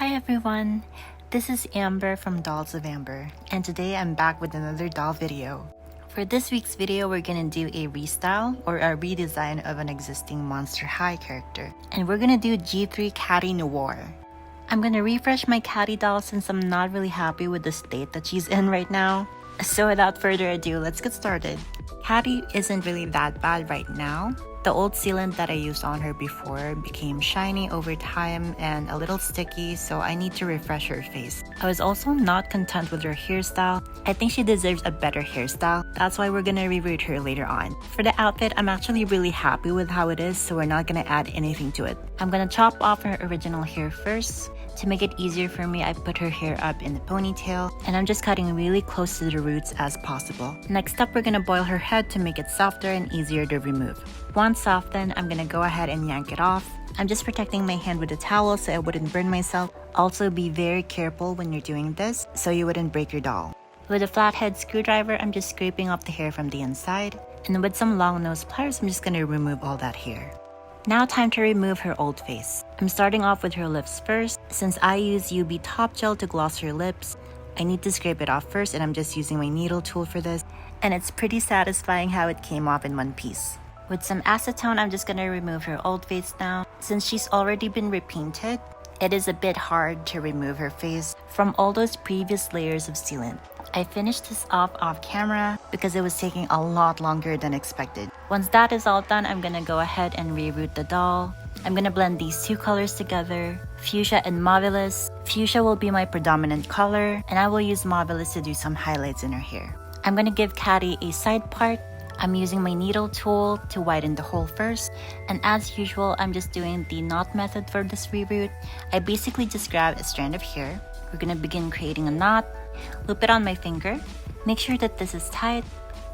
Hi everyone, this is Amber from Dolls of Amber, and today I'm back with another doll video. For this week's video, we're gonna do a restyle or a redesign of an existing Monster High character, and we're gonna do G3 Catty Noir. I'm gonna refresh my Catty doll since I'm not really happy with the state that she's in right now. So without further ado, let's get started. Catty isn't really that bad right now. The old sealant that I used on her before became shiny over time and a little sticky, so I need to refresh her face. I was also not content with her hairstyle. I think she deserves a better hairstyle. That's why we're gonna reroot her later on. For the outfit, I'm actually really happy with how it is, so we're not gonna add anything to it. I'm gonna chop off her original hair first. To make it easier for me, I put her hair up in the ponytail, and I'm just cutting really close to the roots as possible. Next up, we're gonna boil her head to make it softer and easier to remove. Once softened, I'm gonna go ahead and yank it off. I'm just protecting my hand with a towel so I wouldn't burn myself. Also, be very careful when you're doing this so you wouldn't break your doll. With a flathead screwdriver, I'm just scraping off the hair from the inside, and with some long nose pliers, I'm just gonna remove all that hair. Now time to remove her old face. I'm starting off with her lips first. Since I use UV top gel to gloss her lips, I need to scrape it off first, and I'm just using my needle tool for this. And it's pretty satisfying how it came off in one piece. With some acetone, I'm just gonna remove her old face now. Since she's already been repainted, it is a bit hard to remove her face from all those previous layers of sealant. I finished this off camera because it was taking a lot longer than expected. Once that is all done, I'm gonna go ahead and reroot the doll. I'm gonna blend these two colors together, fuchsia and mauvelous. Fuchsia will be my predominant color, and I will use mauvelous to do some highlights in her hair. I'm gonna give Catty a side part. I'm using my needle tool to widen the hole first, and as usual, I'm just doing the knot method for this reroot. I basically just grab a strand of hair. We're gonna begin creating a knot, loop it on my finger, make sure that this is tight,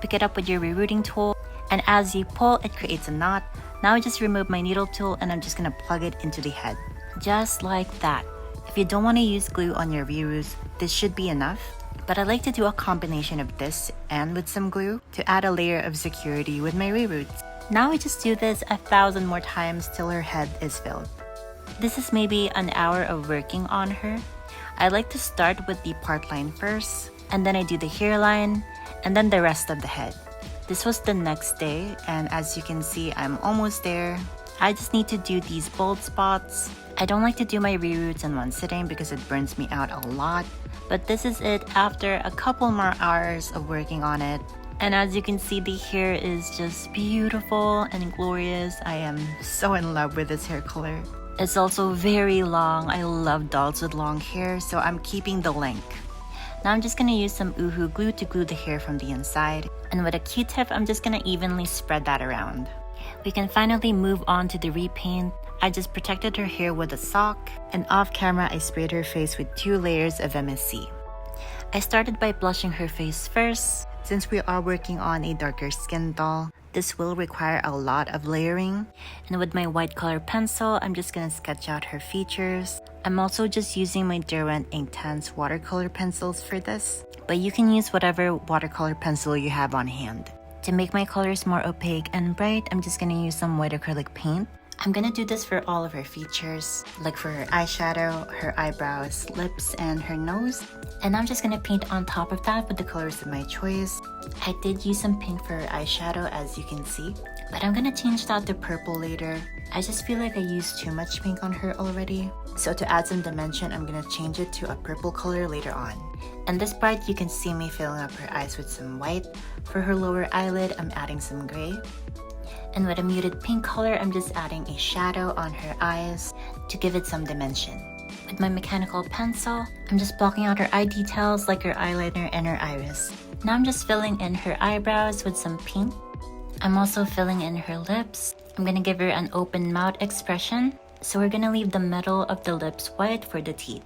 pick it up with your rerooting tool, and as you pull, it creates a knot. Now I just remove my needle tool and I'm just gonna plug it into the head. Just like that. If you don't wanna use glue on your reroots, this should be enough. But I like to do a combination of this and with some glue to add a layer of security with my reroots. Now I just do this 1,000 more times till her head is filled. This is maybe an hour of working on her. I like to start with the part line first, and then I do the hairline, and then the rest of the head. This was the next day, and as you can see, I'm almost there. I just need to do these bold spots. I don't like to do my reroots in one sitting because it burns me out a lot, but this is it after a couple more hours of working on it. And as you can see, the hair is just beautiful and glorious. I am so in love with this hair color. It's also very long. I love dolls with long hair, so I'm keeping the length. Now I'm just gonna use some Uhu glue to glue the hair from the inside. And with a Q-tip, I'm just gonna evenly spread that around. We can finally move on to the repaint. I just protected her hair with a sock, and off camera I sprayed her face with 2 layers of MSC. I started by blushing her face first. Since we are working on a darker skin doll, this will require a lot of layering. And with my white color pencil, I'm just gonna sketch out her features. I'm also just using my Derwent Inktense watercolor pencils for this, but you can use whatever watercolor pencil you have on hand. To make my colors more opaque and bright, I'm just gonna use some white acrylic paint. I'm gonna do this for all of her features, like for her eyeshadow, her eyebrows, lips, and her nose. And I'm just gonna paint on top of that with the colors of my choice. I did use some pink for her eyeshadow, as you can see, but I'm gonna change that to purple later. I just feel like I used too much pink on her already. So to add some dimension, I'm gonna change it to a purple color later on. And this part, you can see me filling up her eyes with some white. For her lower eyelid, I'm adding some gray. And with a muted pink color, I'm just adding a shadow on her eyes to give it some dimension. With my mechanical pencil, I'm just blocking out her eye details like her eyeliner and her iris. Now I'm just filling in her eyebrows with some pink. I'm also filling in her lips. I'm gonna give her an open mouth expression, so we're gonna leave the middle of the lips white for the teeth.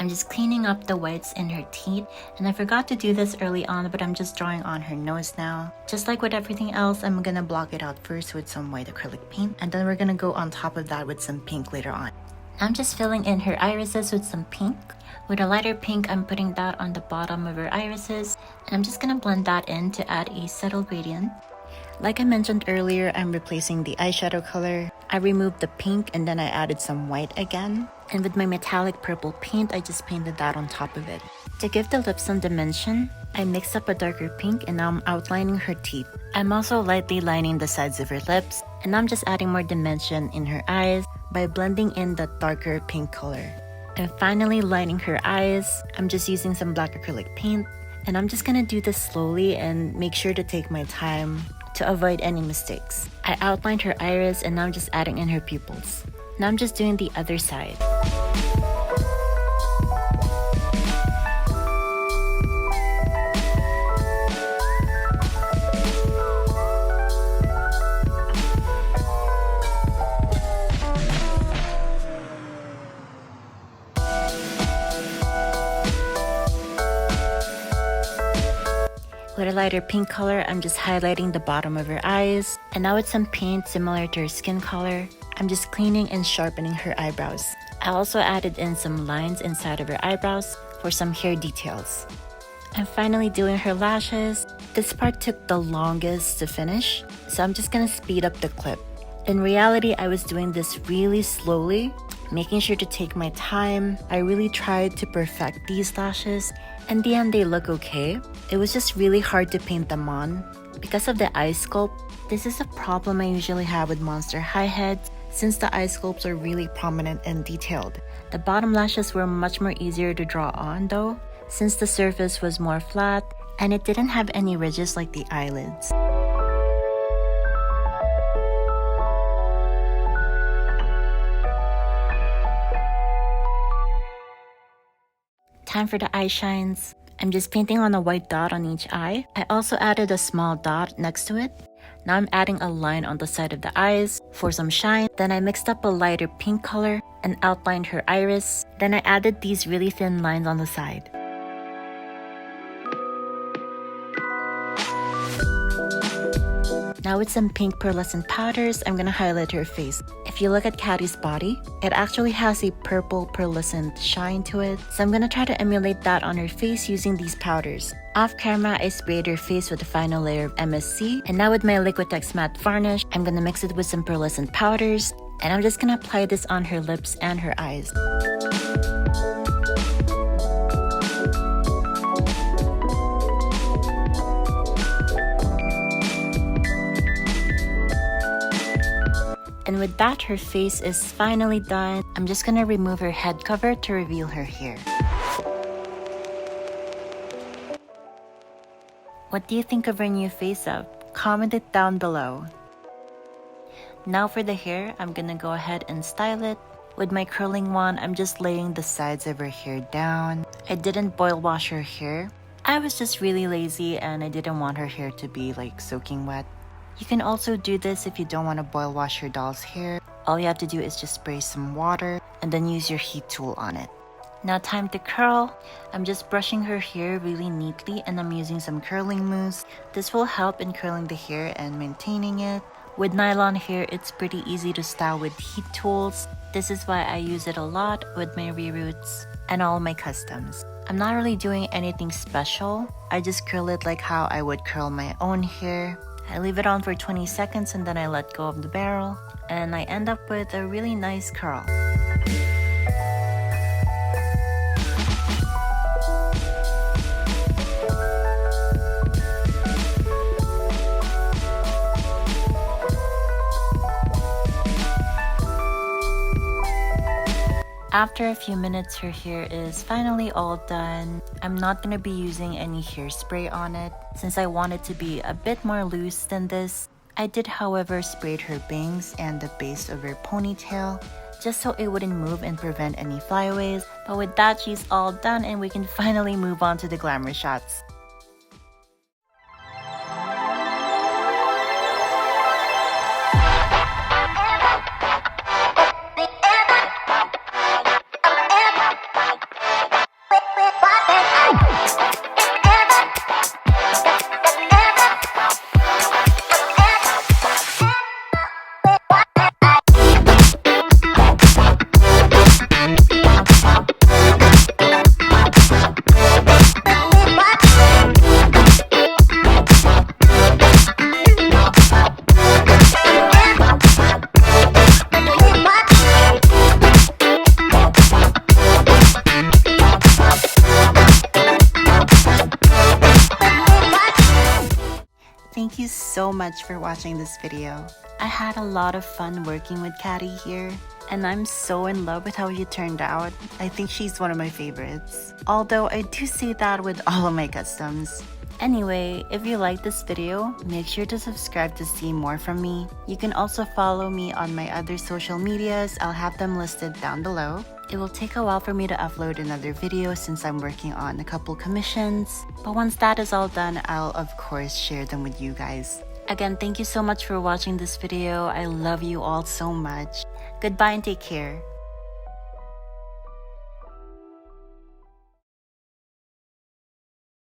I'm just cleaning up the whites in her teeth, and I forgot to do this early on, but I'm just drawing on her nose now. Just like with everything else, I'm gonna block it out first with some white acrylic paint, and then we're gonna go on top of that with some pink later on. I'm just filling in her irises with some pink. With a lighter pink, I'm putting that on the bottom of her irises, and I'm just gonna blend that in to add a subtle gradient. Like I mentioned earlier, I'm replacing the eyeshadow color. I removed the pink and then I added some white again. And with my metallic purple paint, I just painted that on top of it. To give the lips some dimension, I mixed up a darker pink and now I'm outlining her teeth. I'm also lightly lining the sides of her lips, and I'm just adding more dimension in her eyes by blending in the darker pink color. And finally lining her eyes, I'm just using some black acrylic paint, and I'm just gonna do this slowly and make sure to take my time to avoid any mistakes. I outlined her iris and now I'm just adding in her pupils. Now I'm just doing the other side. With a lighter pink color, I'm just highlighting the bottom of her eyes. And now with some paint similar to her skin color, I'm just cleaning and sharpening her eyebrows. I also added in some lines inside of her eyebrows for some hair details. And finally doing her lashes. This part took the longest to finish, so I'm just gonna speed up the clip. In reality, I was doing this really slowly, making sure to take my time. I really tried to perfect these lashes. In the end, they look okay. It was just really hard to paint them on. Because of the eye sculpt, this is a problem I usually have with Monster High heads, since the eye sculpts are really prominent and detailed. The bottom lashes were much more easier to draw on though, since the surface was more flat and it didn't have any ridges like the eyelids. Time for the eye shines. I'm just painting on a white dot on each eye. I also added a small dot next to it. Now I'm adding a line on the side of the eyes for some shine. Then I mixed up a lighter pink color and outlined her iris. Then I added these really thin lines on the side. Now with some pink pearlescent powders, I'm gonna highlight her face. If you look at Catty's body, it actually has a purple pearlescent shine to it. So I'm gonna try to emulate that on her face using these powders. Off camera, I sprayed her face with the final layer of MSC. And now with my Liquitex matte varnish, I'm gonna mix it with some pearlescent powders. And I'm just gonna apply this on her lips and her eyes. And with that, her face is finally done. I'm just gonna remove her head cover to reveal her hair. What do you think of her new face up? Comment it down below. Now for the hair, I'm gonna go ahead and style it. With my curling wand, I'm just laying the sides of her hair down. I didn't boil wash her hair. I was just really lazy and I didn't want her hair to be like soaking wet. You can also do this if you don't want to boil wash your doll's hair. All you have to do is just spray some water and then use your heat tool on it. Now time to curl. I'm just brushing her hair really neatly and I'm using some curling mousse. This will help in curling the hair and maintaining it. With nylon hair, it's pretty easy to style with heat tools. This is why I use it a lot with my reroots and all my customs. I'm not really doing anything special. I just curl it like how I would curl my own hair. I leave it on for 20 seconds and then I let go of the barrel and I end up with a really nice curl. After a few minutes, her hair is finally all done. I'm not going to be using any hairspray on it since I want it to be a bit more loose than this. I did, however, sprayed her bangs and the base of her ponytail just so it wouldn't move and prevent any flyaways. But with that, she's all done and we can finally move on to the glamour shots. thank you so much for watching this video. I had a lot of fun working with Catty here, and I'm so in love with how she turned out. I think she's one of my favorites. Although I do say that with all of my customs. Anyway, if you like this video, make sure to subscribe to see more from me. You can also follow me on my other social medias. I'll have them listed down below. It will take a while for me to upload another video since I'm working on a couple commissions. But once that is all done, I'll of course share them with you guys. Again, thank you so much for watching this video. I love you all so much. Goodbye and take care.